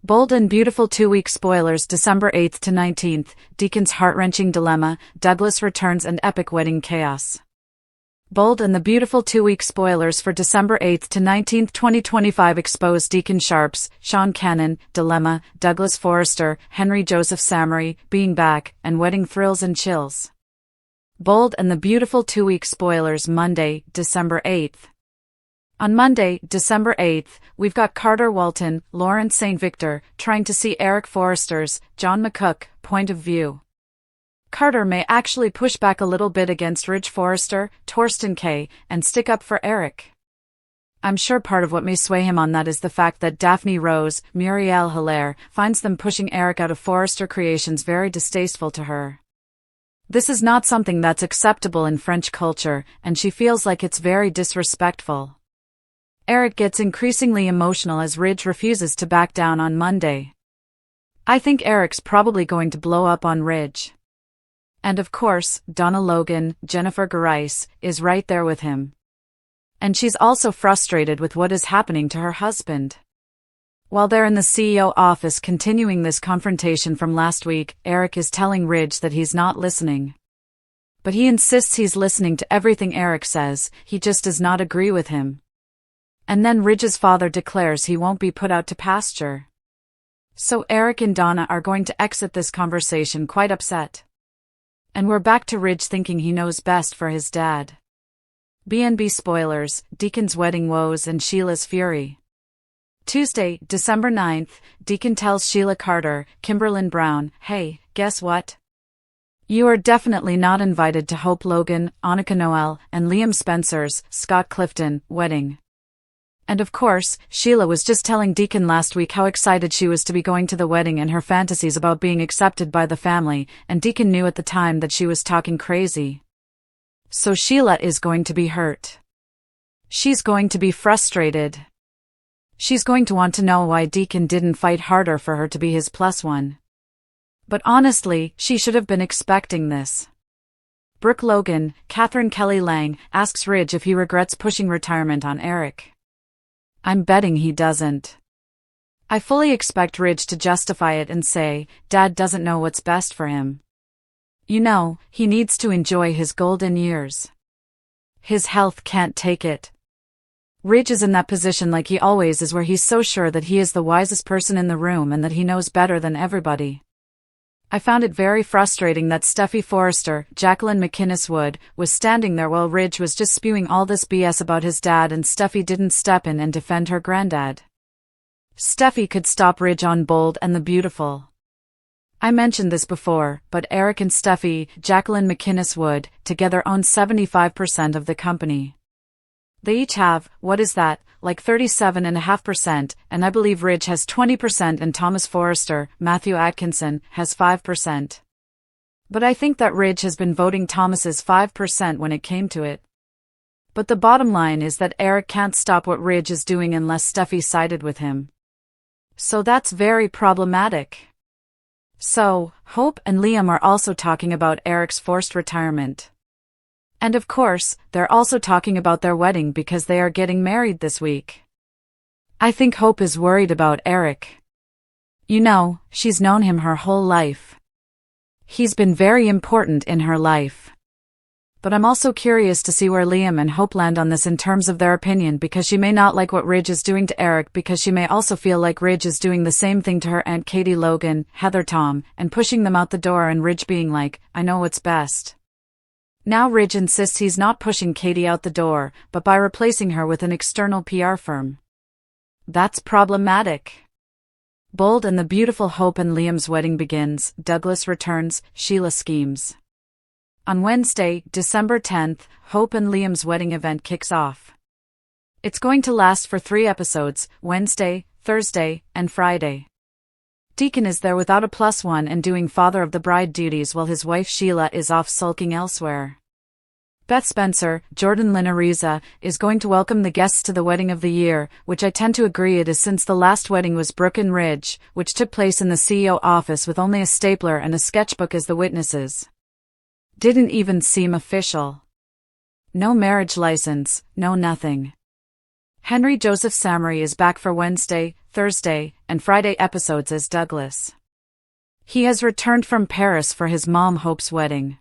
Bold and beautiful 2-week spoilers December 8th to 19th, Deacon's heart-wrenching dilemma, Douglas returns and epic wedding chaos. Bold and the beautiful 2-week spoilers for December 8th to 19th 2025 expose Deacon Sharp's, Sean Cannon, dilemma, Douglas Forrester, Henry Joseph Samary, being back, and wedding thrills and chills. Bold and the beautiful 2-week spoilers Monday, December 8th. On Monday, December 8th, we've got Carter Walton, Lawrence St. Victor, trying to see Eric Forrester's, John McCook, point of view. Carter may actually push back a little bit against Ridge Forrester, Torsten K., and stick up for Eric. I'm sure part of what may sway him on that is the fact that Daphne Rose, Muriel Hilaire, finds them pushing Eric out of Forrester Creations very distasteful to her. This is not something that's acceptable in French culture, and she feels like it's very disrespectful. Eric gets increasingly emotional as Ridge refuses to back down on Monday. I think Eric's probably going to blow up on Ridge. And of course, Donna Logan, Jennifer Garais, is right there with him. And she's also frustrated with what is happening to her husband. While they're in the CEO office continuing this confrontation from last week, Eric is telling Ridge that he's not listening. But he insists he's listening to everything Eric says, he just does not agree with him. And then Ridge's father declares he won't be put out to pasture. So Eric and Donna are going to exit this conversation quite upset. And we're back to Ridge thinking he knows best for his dad. B&B spoilers, Deacon's wedding woes and Sheila's fury. Tuesday, December 9th, Deacon tells Sheila Carter, Kimberlyn Brown, hey, guess what? You are definitely not invited to Hope Logan, Annika Noel, and Liam Spencer's, Scott Clifton, wedding. And of course, Sheila was just telling Deacon last week how excited she was to be going to the wedding and her fantasies about being accepted by the family, and Deacon knew at the time that she was talking crazy. So Sheila is going to be hurt. She's going to be frustrated. She's going to want to know why Deacon didn't fight harder for her to be his plus one. But honestly, she should have been expecting this. Brooke Logan, Catherine Kelly Lang, asks Ridge if he regrets pushing retirement on Eric. I'm betting he doesn't. I fully expect Ridge to justify it and say, Dad doesn't know what's best for him. You know, he needs to enjoy his golden years. His health can't take it. Ridge is in that position like he always is, where he's so sure that he is the wisest person in the room and that he knows better than everybody. I found it very frustrating that Steffi Forrester, Jacqueline McInnes Wood, was standing there while Ridge was just spewing all this BS about his dad and Steffi didn't step in and defend her granddad. Steffi could stop Ridge on Bold and the Beautiful. I mentioned this before, but Eric and Steffi, Jacqueline McInnes Wood, together own 75% of the company. They each have, what is that, like 37.5%, and I believe Ridge has 20% and Thomas Forrester, Matthew Atkinson, has 5%. But I think that Ridge has been voting Thomas's 5% when it came to it. But the bottom line is that Eric can't stop what Ridge is doing unless Steffi sided with him. So that's very problematic. So, Hope and Liam are also talking about Eric's forced retirement. And of course, they're also talking about their wedding because they are getting married this week. I think Hope is worried about Eric. You know, she's known him her whole life. He's been very important in her life. But I'm also curious to see where Liam and Hope land on this in terms of their opinion, because she may not like what Ridge is doing to Eric, because she may also feel like Ridge is doing the same thing to her Aunt Katie Logan, Heather Tom, and pushing them out the door, and Ridge being like, I know what's best. Now Ridge insists he's not pushing Katie out the door, but by replacing her with an external PR firm. That's problematic. Bold and the Beautiful Hope and Liam's wedding begins, Douglas returns, Sheila schemes. On Wednesday, December 10th, Hope and Liam's wedding event kicks off. It's going to last for 3 episodes, Wednesday, Thursday, and Friday. Deacon is there without a plus one and doing father of the bride duties while his wife Sheila is off sulking elsewhere. Beth Spencer, Jordan Lynn is going to welcome the guests to the wedding of the year, which I tend to agree it is, since the last wedding was Brooke and Ridge, which took place in the CEO office with only a stapler and a sketchbook as the witnesses. Didn't even seem official. No marriage license, no nothing. Henry Joseph Samary is back for Wednesday, Thursday, and Friday episodes as Douglas. He has returned from Paris for his mom Hope's wedding.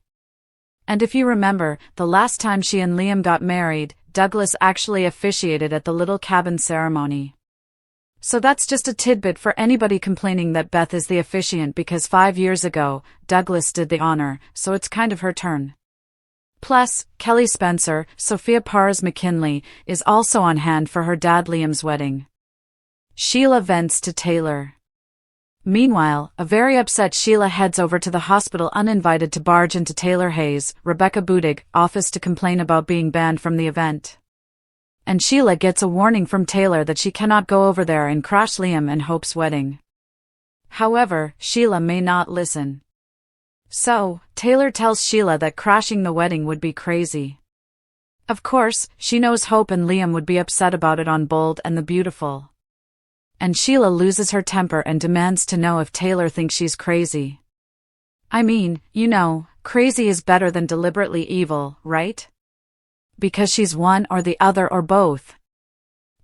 And if you remember, the last time she and Liam got married, Douglas actually officiated at the little cabin ceremony. So that's just a tidbit for anybody complaining that Beth is the officiant because 5 years ago, Douglas did the honor, so it's kind of her turn. Plus, Kelly Spencer, Sophia Pars McKinley, is also on hand for her dad Liam's wedding. Sheila vents to Taylor. Meanwhile, a very upset Sheila heads over to the hospital uninvited to barge into Taylor Hayes, Rebecca Budig, office to complain about being banned from the event. And Sheila gets a warning from Taylor that she cannot go over there and crash Liam and Hope's wedding. However, Sheila may not listen. So, Taylor tells Sheila that crashing the wedding would be crazy. Of course, she knows Hope and Liam would be upset about it on Bold and the Beautiful. And Sheila loses her temper and demands to know if Taylor thinks she's crazy. I mean, you know, crazy is better than deliberately evil, right? Because she's one or the other or both.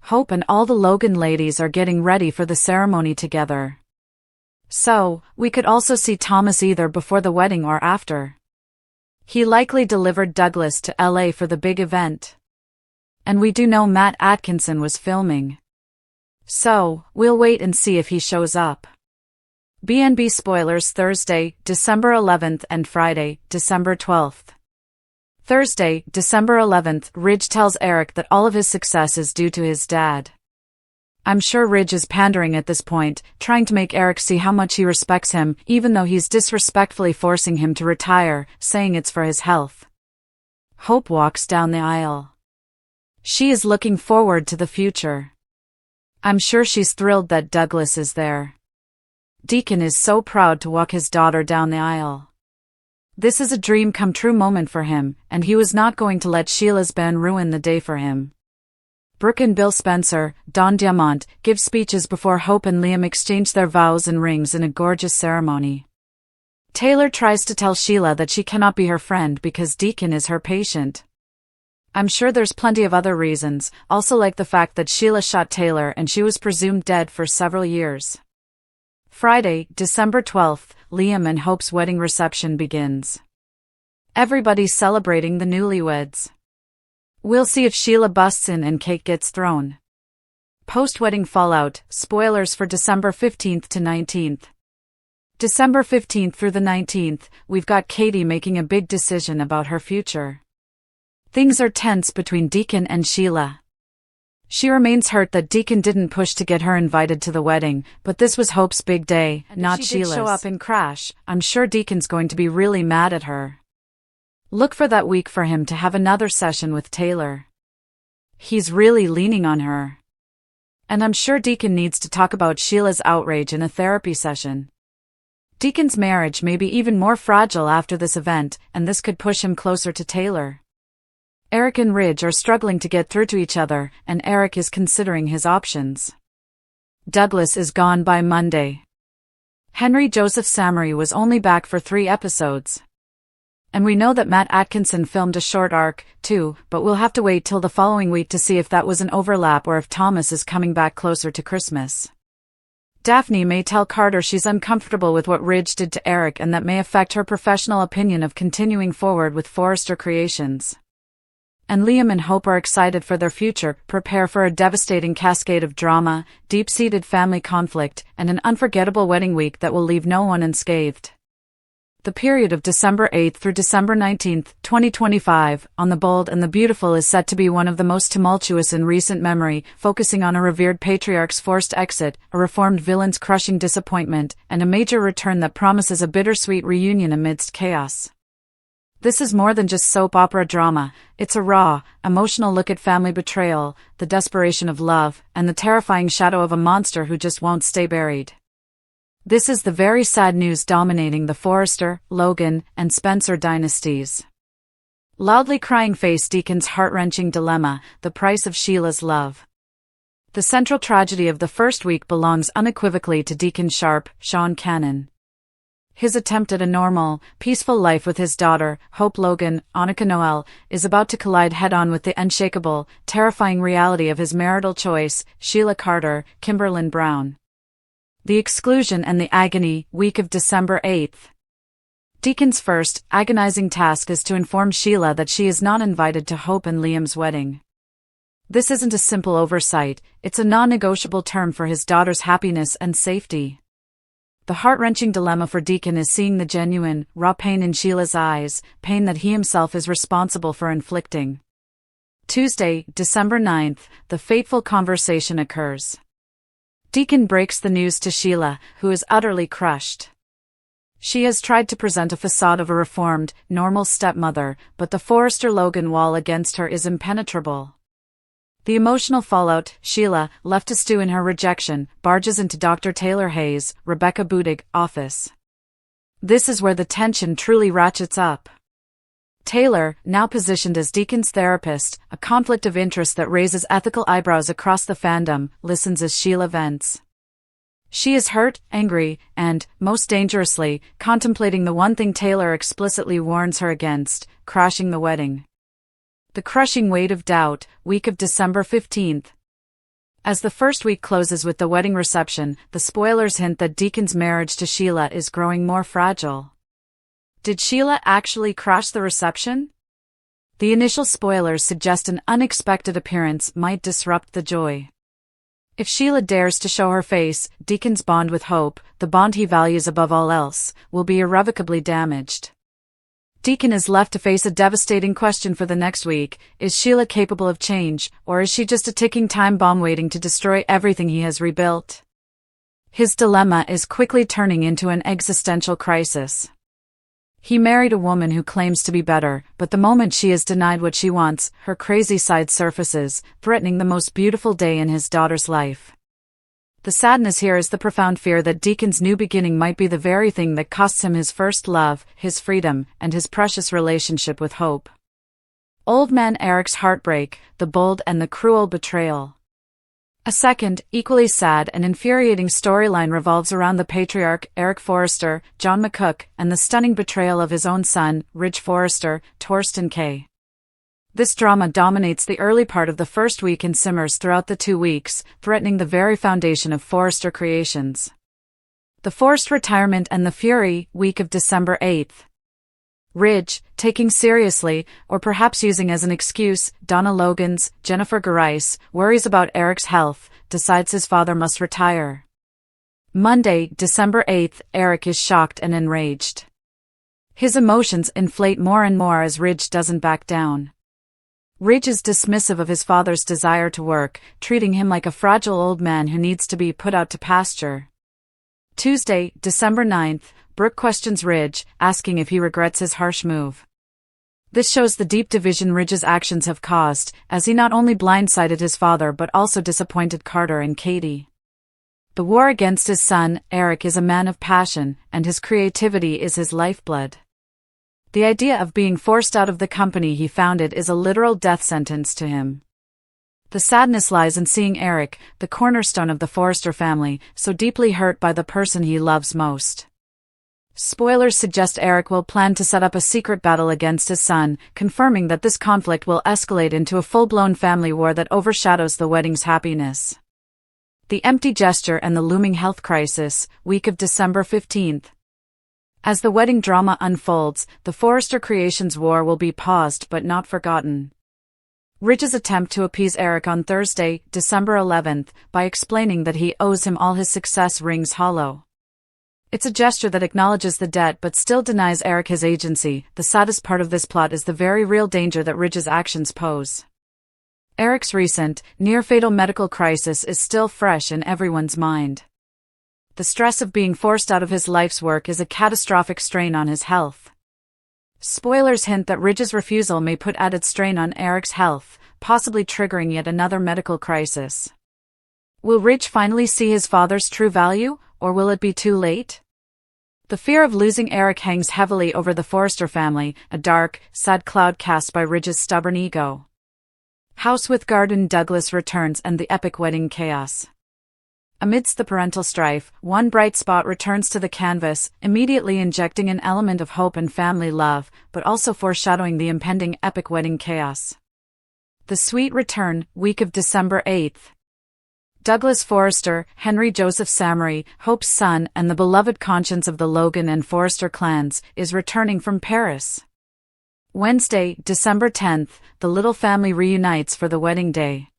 Hope and all the Logan ladies are getting ready for the ceremony together. So, we could also see Thomas either before the wedding or after. He likely delivered Douglas to LA for the big event. And we do know Matt Atkinson was filming. So, we'll wait and see if he shows up. BNB spoilers Thursday, December 11th and Friday, December 12th. Thursday, December 11th, Ridge tells Eric that all of his success is due to his dad. I'm sure Ridge is pandering at this point, trying to make Eric see how much he respects him, even though he's disrespectfully forcing him to retire, saying it's for his health. Hope walks down the aisle. She is looking forward to the future. I'm sure she's thrilled that Douglas is there. Deacon is so proud to walk his daughter down the aisle. This is a dream come true moment for him, and he was not going to let Sheila's ban ruin the day for him. Brooke and Bill Spencer, Don Diamont, give speeches before Hope and Liam exchange their vows and rings in a gorgeous ceremony. Taylor tries to tell Sheila that she cannot be her friend because Deacon is her patient. I'm sure there's plenty of other reasons, also like the fact that Sheila shot Taylor and she was presumed dead for several years. Friday, December 12th, Liam and Hope's wedding reception begins. Everybody's celebrating the newlyweds. We'll see if Sheila busts in and cake gets thrown. Post-wedding fallout, spoilers for December 15th to 19th. December 15th through the 19th, we've got Katie making a big decision about her future. Things are tense between Deacon and Sheila. She remains hurt that Deacon didn't push to get her invited to the wedding, but this was Hope's big day, not Sheila's. If she did show up and crash, I'm sure Deacon's going to be really mad at her. Look for that week for him to have another session with Taylor. He's really leaning on her. And I'm sure Deacon needs to talk about Sheila's outrage in a therapy session. Deacon's marriage may be even more fragile after this event, and this could push him closer to Taylor. Eric and Ridge are struggling to get through to each other, and Eric is considering his options. Douglas is gone by Monday. Henry Joseph Samory was only back for 3 episodes. And we know that Matt Atkinson filmed a short arc, too, but we'll have to wait till the following week to see if that was an overlap or if Thomas is coming back closer to Christmas. Daphne may tell Carter she's uncomfortable with what Ridge did to Eric and that may affect her professional opinion of continuing forward with Forrester Creations. And Liam and Hope are excited for their future, prepare for a devastating cascade of drama, deep-seated family conflict, and an unforgettable wedding week that will leave no one unscathed. The period of December 8th through December 19th, 2025, on The Bold and the Beautiful is set to be one of the most tumultuous in recent memory, focusing on a revered patriarch's forced exit, a reformed villain's crushing disappointment, and a major return that promises a bittersweet reunion amidst chaos. This is more than just soap opera drama, it's a raw, emotional look at family betrayal, the desperation of love, and the terrifying shadow of a monster who just won't stay buried. This is the very sad news dominating the Forrester, Logan, and Spencer dynasties. Loudly crying face Deacon's heart-wrenching dilemma, the price of Sheila's love. The central tragedy of the first week belongs unequivocally to Deacon Sharp, Sean Cannon. His attempt at a normal, peaceful life with his daughter, Hope Logan, Annika Noel, is about to collide head-on with the unshakable, terrifying reality of his marital choice, Sheila Carter, Kimberlyn Brown. The exclusion and the agony, week of December 8th. Deacon's first, agonizing task is to inform Sheila that she is not invited to Hope and Liam's wedding. This isn't a simple oversight, it's a non-negotiable term for his daughter's happiness and safety. The heart-wrenching dilemma for Deacon is seeing the genuine, raw pain in Sheila's eyes, pain that he himself is responsible for inflicting. Tuesday, December 9th, the fateful conversation occurs. Deacon breaks the news to Sheila, who is utterly crushed. She has tried to present a facade of a reformed, normal stepmother, but the Forrester-Logan wall against her is impenetrable. The emotional fallout, Sheila, left to stew in her rejection, barges into Dr. Taylor Hayes, Rebecca Budig, office. This is where the tension truly ratchets up. Taylor, now positioned as Deacon's therapist, a conflict of interest that raises ethical eyebrows across the fandom, listens as Sheila vents. She is hurt, angry, and, most dangerously, contemplating the one thing Taylor explicitly warns her against, crashing the wedding. The crushing weight of doubt, week of December 15th. As the first week closes with the wedding reception, the spoilers hint that Deacon's marriage to Sheila is growing more fragile. Did Sheila actually crash the reception? The initial spoilers suggest an unexpected appearance might disrupt the joy. If Sheila dares to show her face, Deacon's bond with Hope, the bond he values above all else, will be irrevocably damaged. Deacon is left to face a devastating question for the next week: is Sheila capable of change, or is she just a ticking time bomb waiting to destroy everything he has rebuilt? His dilemma is quickly turning into an existential crisis. He married a woman who claims to be better, but the moment she is denied what she wants, her crazy side surfaces, threatening the most beautiful day in his daughter's life. The sadness here is the profound fear that Deacon's new beginning might be the very thing that costs him his first love, his freedom, and his precious relationship with Hope. Old Man Eric's heartbreak, the bold and the cruel betrayal. A second, equally sad and infuriating storyline revolves around the patriarch, Eric Forrester, John McCook, and the stunning betrayal of his own son, Ridge Forrester, Torsten K. This drama dominates the early part of the first week and simmers throughout the 2 weeks, threatening the very foundation of Forrester Creations. The forced retirement and the fury, week of December 8th. Ridge, taking seriously, or perhaps using as an excuse, Donna Logan's, Jennifer Garais, worries about Eric's health, decides his father must retire. Monday, December 8th, Eric is shocked and enraged. His emotions inflate more and more as Ridge doesn't back down. Ridge is dismissive of his father's desire to work, treating him like a fragile old man who needs to be put out to pasture. Tuesday, December 9th, Brooke questions Ridge, asking if he regrets his harsh move. This shows the deep division Ridge's actions have caused, as he not only blindsided his father but also disappointed Carter and Katie. The war against his son, Eric, is a man of passion, and his creativity is his lifeblood. The idea of being forced out of the company he founded is a literal death sentence to him. The sadness lies in seeing Eric, the cornerstone of the Forrester family, so deeply hurt by the person he loves most. Spoilers suggest Eric will plan to set up a secret battle against his son, confirming that this conflict will escalate into a full-blown family war that overshadows the wedding's happiness. The empty gesture and the looming health crisis, week of December 15th. As the wedding drama unfolds, the Forrester Creations war will be paused but not forgotten. Ridge's attempt to appease Eric on Thursday, December 11th, by explaining that he owes him all his success rings hollow. It's a gesture that acknowledges the debt but still denies Eric his agency. The saddest part of this plot is the very real danger that Ridge's actions pose. Eric's recent, near-fatal medical crisis is still fresh in everyone's mind. The stress of being forced out of his life's work is a catastrophic strain on his health. Spoilers hint that Ridge's refusal may put added strain on Eric's health, possibly triggering yet another medical crisis. Will Ridge finally see his father's true value, or will it be too late? The fear of losing Eric hangs heavily over the Forrester family, a dark, sad cloud cast by Ridge's stubborn ego. House with Garden Douglas returns and the epic wedding chaos. Amidst the parental strife, one bright spot returns to the canvas, immediately injecting an element of hope and family love, but also foreshadowing the impending epic wedding chaos. The Sweet Return, week of December 8th. Douglas Forrester, Henry Joseph Samary, Hope's son and the beloved conscience of the Logan and Forrester clans, is returning from Paris. Wednesday, December 10th, the little family reunites for the wedding day.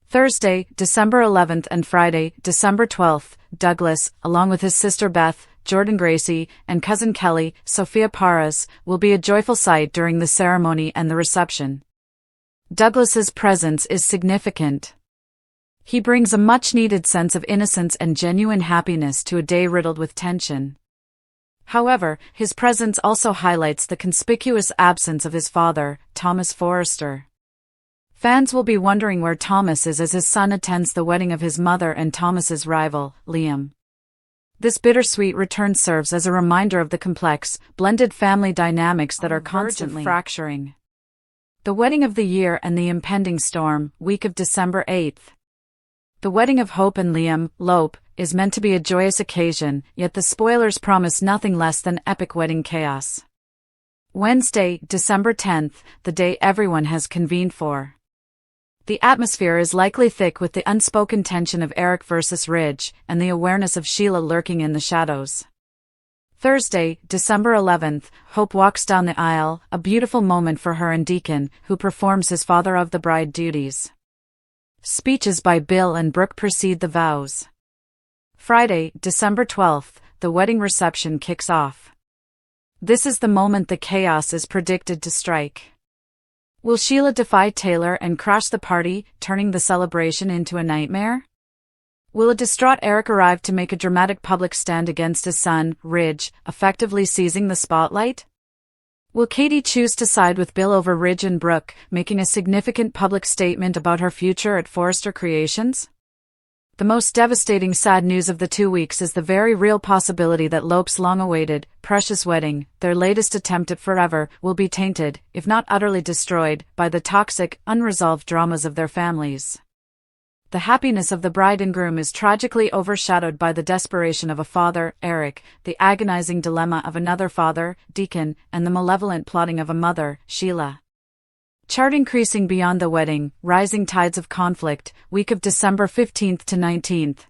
Thursday, December 11th and Friday, December 12th, Douglas, along with his sister Beth, Jordan Gracie, and cousin Kelly, Sophia Parras, will be a joyful sight during the ceremony and the reception. Douglas's presence is significant. He brings a much-needed sense of innocence and genuine happiness to a day riddled with tension. However, his presence also highlights the conspicuous absence of his father, Thomas Forrester. Fans will be wondering where Thomas is as his son attends the wedding of his mother and Thomas's rival, Liam. This bittersweet return serves as a reminder of the complex, blended family dynamics that are constantly fracturing. The wedding of the year and the impending storm, week of December 8th. The wedding of Hope and Liam, Lope, is meant to be a joyous occasion, yet the spoilers promise nothing less than epic wedding chaos. Wednesday, December 10th, the day everyone has convened for. The atmosphere is likely thick with the unspoken tension of Eric versus Ridge, and the awareness of Sheila lurking in the shadows. Thursday, December 11th, Hope walks down the aisle, a beautiful moment for her and Deacon, who performs his father of the bride duties. Speeches by Bill and Brooke precede the vows. Friday, December 12th, the wedding reception kicks off. This is the moment the chaos is predicted to strike. Will Sheila defy Taylor and crash the party, turning the celebration into a nightmare? Will a distraught Eric arrive to make a dramatic public stand against his son, Ridge, effectively seizing the spotlight? Will Katie choose to side with Bill over Ridge and Brooke, making a significant public statement about her future at Forrester Creations? The most devastating sad news of the 2 weeks is the very real possibility that Lope's long-awaited, precious wedding, their latest attempt at forever, will be tainted, if not utterly destroyed, by the toxic, unresolved dramas of their families. The happiness of the bride and groom is tragically overshadowed by the desperation of a father, Eric, the agonizing dilemma of another father, Deacon, and the malevolent plotting of a mother, Sheila. Chart increasing beyond the wedding, rising tides of conflict, week of December 15th to 19th.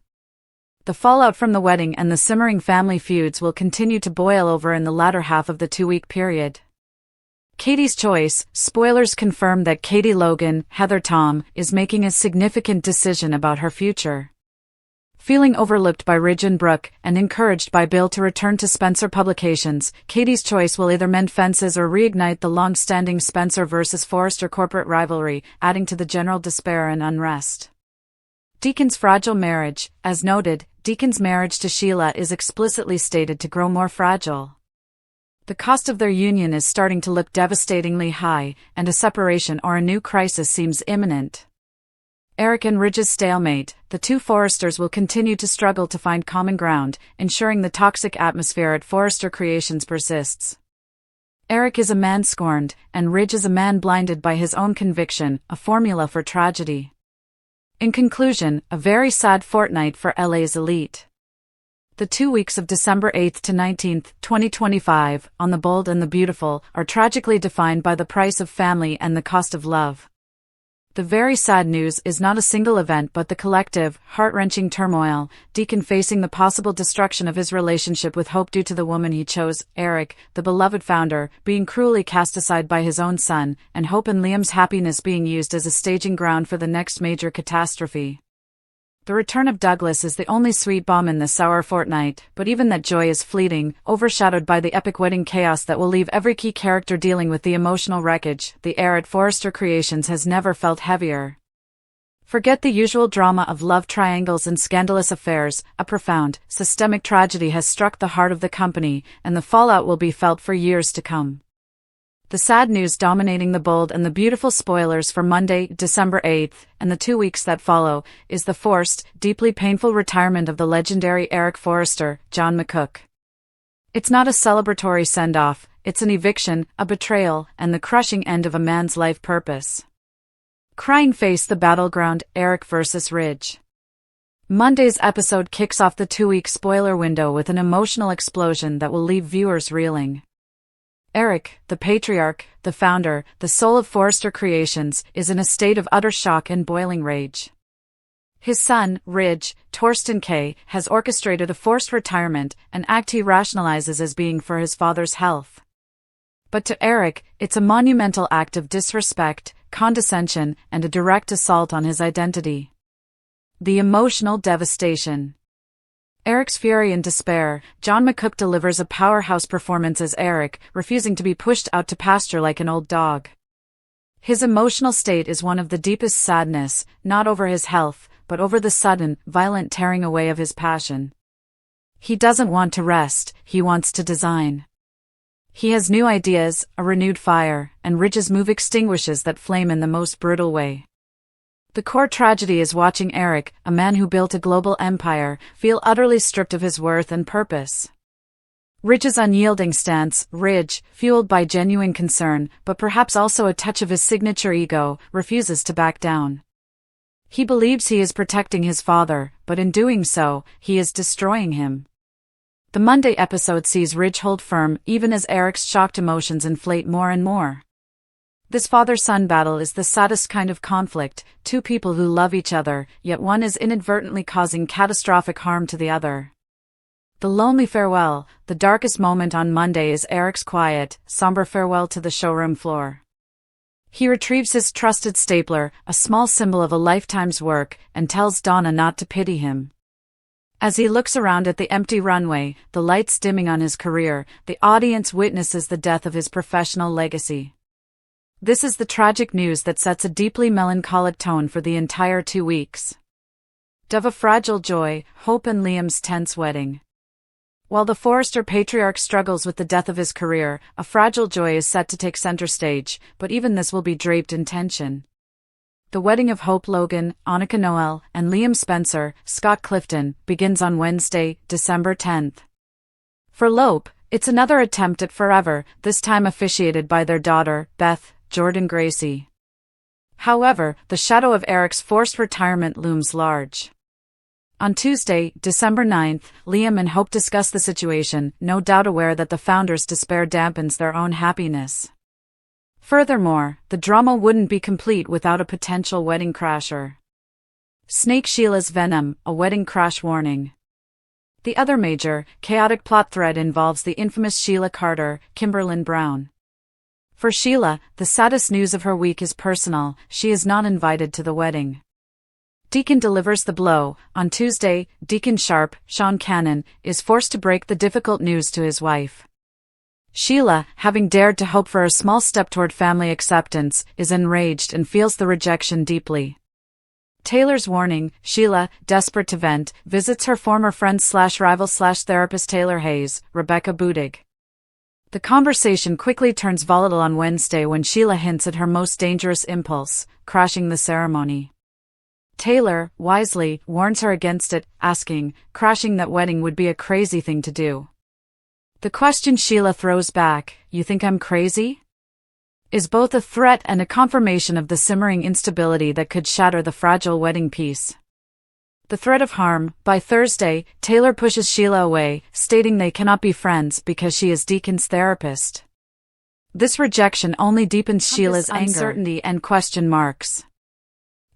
The fallout from the wedding and the simmering family feuds will continue to boil over in the latter half of the 2-week period. Katie's choice, spoilers confirm that Katie Logan, Heather Tom, is making a significant decision about her future. Feeling overlooked by Ridge and Brooke, and encouraged by Bill to return to Spencer Publications, Katie's choice will either mend fences or reignite the long-standing Spencer versus Forrester corporate rivalry, adding to the general despair and unrest. Deacon's fragile marriage. As noted, Deacon's marriage to Sheila is explicitly stated to grow more fragile. The cost of their union is starting to look devastatingly high, and a separation or a new crisis seems imminent. Eric and Ridge's stalemate. The two Forresters will continue to struggle to find common ground, ensuring the toxic atmosphere at Forrester Creations persists. Eric is a man scorned, and Ridge is a man blinded by his own conviction, a formula for tragedy. In conclusion, a very sad fortnight for LA's elite. The 2 weeks of December 8th to 19th, 2025, on The Bold and the Beautiful, are tragically defined by the price of family and the cost of love. The very sad news is not a single event but the collective, heart-wrenching turmoil, Deacon facing the possible destruction of his relationship with Hope due to the woman he chose, Eric, the beloved founder, being cruelly cast aside by his own son, and Hope and Liam's happiness being used as a staging ground for the next major catastrophe. The return of Douglas is the only sweet balm in this sour fortnight, but even that joy is fleeting, overshadowed by the epic wedding chaos that will leave every key character dealing with the emotional wreckage. The air at Forrester Creations has never felt heavier. Forget the usual drama of love triangles and scandalous affairs. A profound, systemic tragedy has struck the heart of the company, and the fallout will be felt for years to come. The sad news dominating The Bold and the Beautiful spoilers for Monday, December 8th, and the 2 weeks that follow, is the forced, deeply painful retirement of the legendary Eric Forrester, John McCook. It's not a celebratory send-off, it's an eviction, a betrayal, and the crushing end of a man's life purpose. Crying face the battleground, Eric versus Ridge. Monday's episode kicks off the 2-week spoiler window with an emotional explosion that will leave viewers reeling. Eric, the patriarch, the founder, the soul of Forrester Creations, is in a state of utter shock and boiling rage. His son, Ridge, Torsten K., has orchestrated a forced retirement, an act he rationalizes as being for his father's health. But to Eric, it's a monumental act of disrespect, condescension, and a direct assault on his identity. The emotional devastation. Eric's fury and despair. John McCook delivers a powerhouse performance as Eric, refusing to be pushed out to pasture like an old dog. His emotional state is one of the deepest sadness, not over his health, but over the sudden, violent tearing away of his passion. He doesn't want to rest, he wants to design. He has new ideas, a renewed fire, and Ridge's move extinguishes that flame in the most brutal way. The core tragedy is watching Eric, a man who built a global empire, feel utterly stripped of his worth and purpose. Ridge's unyielding stance, Ridge, fueled by genuine concern, but perhaps also a touch of his signature ego, refuses to back down. He believes he is protecting his father, but in doing so, he is destroying him. The Monday episode sees Ridge hold firm, even as Eric's shocked emotions inflate more and more. This father-son battle is the saddest kind of conflict, two people who love each other, yet one is inadvertently causing catastrophic harm to the other. The lonely farewell. The darkest moment on Monday is Eric's quiet, somber farewell to the showroom floor. He retrieves his trusted stapler, a small symbol of a lifetime's work, and tells Donna not to pity him. As he looks around at the empty runway, the lights dimming on his career, the audience witnesses the death of his professional legacy. This is the tragic news that sets a deeply melancholic tone for the entire 2 weeks. Of a fragile joy, Hope and Liam's tense wedding. While the Forrester patriarch struggles with the death of his career, a fragile joy is set to take center stage, but even this will be draped in tension. The wedding of Hope Logan, Annika Noel, and Liam Spencer, Scott Clifton, begins on Wednesday, December 10th. For Lope, it's another attempt at forever, this time officiated by their daughter, Beth Jordan Gracie. However, the shadow of Eric's forced retirement looms large. On Tuesday, December 9th, Liam and Hope discuss the situation, no doubt aware that the founder's despair dampens their own happiness. Furthermore, the drama wouldn't be complete without a potential wedding crasher. Snake Sheila's venom, a wedding crash warning. The other major, chaotic plot thread involves the infamous Sheila Carter, Kimberlyn Brown. For Sheila, the saddest news of her week is personal. She is not invited to the wedding. Deacon delivers the blow. On Tuesday, Deacon Sharp, Sean Cannon, is forced to break the difficult news to his wife. Sheila, having dared to hope for a small step toward family acceptance, is enraged and feels the rejection deeply. Taylor's warning. Sheila, desperate to vent, visits her former friend/rival/therapist Taylor Hayes, Rebecca Budig. The conversation quickly turns volatile on Wednesday when Sheila hints at her most dangerous impulse, crashing the ceremony. Taylor, wisely, warns her against it, asking, crashing that wedding would be a crazy thing to do. The question Sheila throws back, "You think I'm crazy?" is both a threat and a confirmation of the simmering instability that could shatter the fragile wedding piece. The threat of harm. By Thursday, Taylor pushes Sheila away, stating they cannot be friends because she is Deacon's therapist. This rejection only deepens Sheila's anger, uncertainty, and question marks.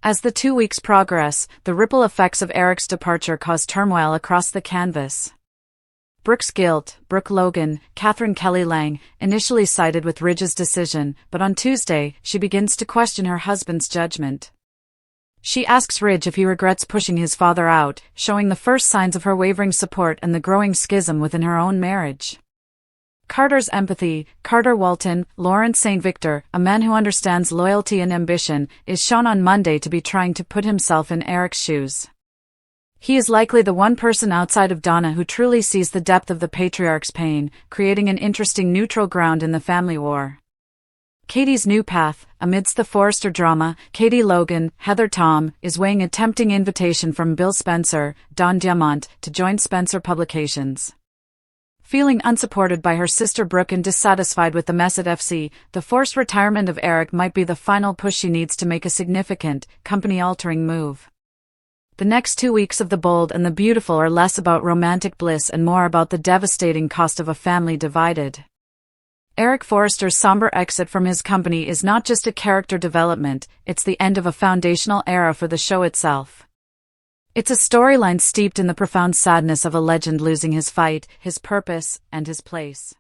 As the 2 weeks progress, the ripple effects of Eric's departure cause turmoil across the canvas. Brooke's guilt. Brooke Logan, Catherine Kelly Lang, initially sided with Ridge's decision, but on Tuesday, she begins to question her husband's judgment. She asks Ridge if he regrets pushing his father out, showing the first signs of her wavering support and the growing schism within her own marriage. Carter's empathy. Carter Walton, Lawrence St. Victor, a man who understands loyalty and ambition, is shown on Monday to be trying to put himself in Eric's shoes. He is likely the one person outside of Donna who truly sees the depth of the patriarch's pain, creating an interesting neutral ground in the family war. Katie's new path. Amidst the Forrester drama, Katie Logan, Heather Tom, is weighing a tempting invitation from Bill Spencer, Don Diamont, to join Spencer Publications. Feeling unsupported by her sister Brooke and dissatisfied with the mess at FC, the forced retirement of Eric might be the final push she needs to make a significant, company-altering move. The next 2 weeks of The Bold and the Beautiful are less about romantic bliss and more about the devastating cost of a family divided. Eric Forrester's somber exit from his company is not just a character development, it's the end of a foundational era for the show itself. It's a storyline steeped in the profound sadness of a legend losing his fight, his purpose, and his place.